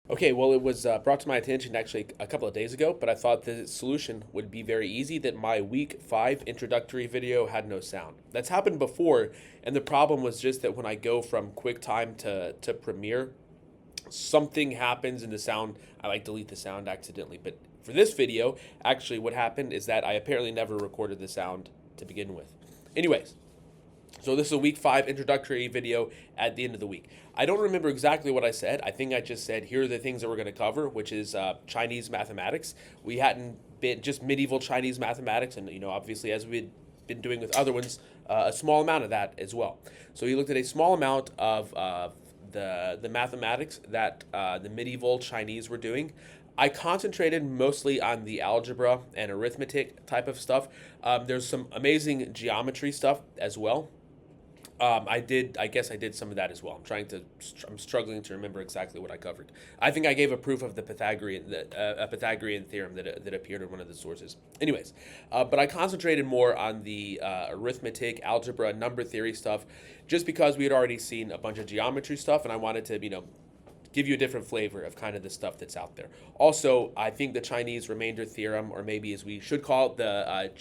Okay, well, it was brought to my attention actually a couple of days ago, but I thought the solution would be very easy that my week 5 introductory video had no sound. That's happened before, and the problem was just that when I go from QuickTime to Premiere, something happens in the sound. I like delete the sound accidentally, but for this video, actually what happened is that I apparently never recorded the sound to begin with. Anyways, so this is a week 5 introductory video at the end of the week. I don't remember exactly what I said. I think I just said, here are the things that we're going to cover, which is Chinese mathematics. We hadn't been just medieval Chinese mathematics, and obviously as we'd been doing with other ones, a small amount of that as well. So we looked at a small amount of the mathematics that the medieval Chinese were doing. I concentrated mostly on the algebra and arithmetic type of stuff. There's some amazing geometry stuff as well. I guess I did some of that as well. I'm struggling to remember exactly what I covered. I think I gave a proof of the Pythagorean theorem that appeared in one of the sources. Anyways, but I concentrated more on the arithmetic, algebra, number theory stuff, just because we had already seen a bunch of geometry stuff, and I wanted to, give you a different flavor of kind of the stuff that's out there. Also, I think the Chinese remainder theorem, or maybe as we should call it, the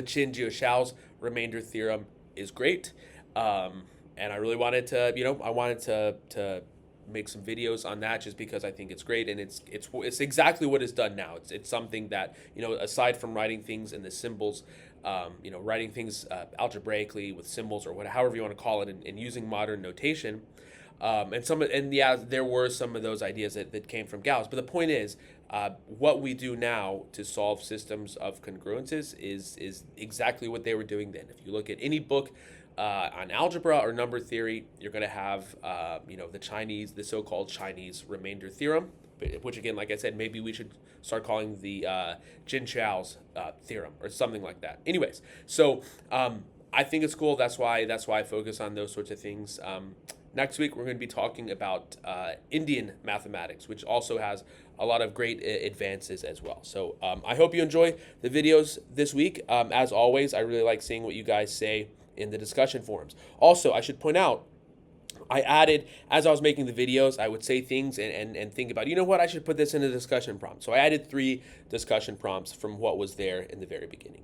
Qin-Jiu-Shao's remainder theorem, is great, and I really wanted to make some videos on that just because I think it's great, and it's exactly what is done now. It's something that, aside from writing things in the symbols, writing things algebraically with symbols, or however you want to call it, and using modern notation. There were some of those ideas that came from Gauss. But the point is, what we do now to solve systems of congruences is exactly what they were doing then. If you look at any book on algebra or number theory, you're going to have the so-called Chinese remainder theorem, which again, like I said, maybe we should start calling the Qin-Shao's theorem or something like that. Anyways, so I think it's cool. That's why I focus on those sorts of things. Next week, we're going to be talking about Indian mathematics, which also has a lot of great advances as well. So I hope you enjoy the videos this week. As always, I really like seeing what you guys say in the discussion forums. Also, I should point out, I added, as I was making the videos, I would say things and think about, I should put this in a discussion prompt. So I added 3 discussion prompts from what was there in the very beginning.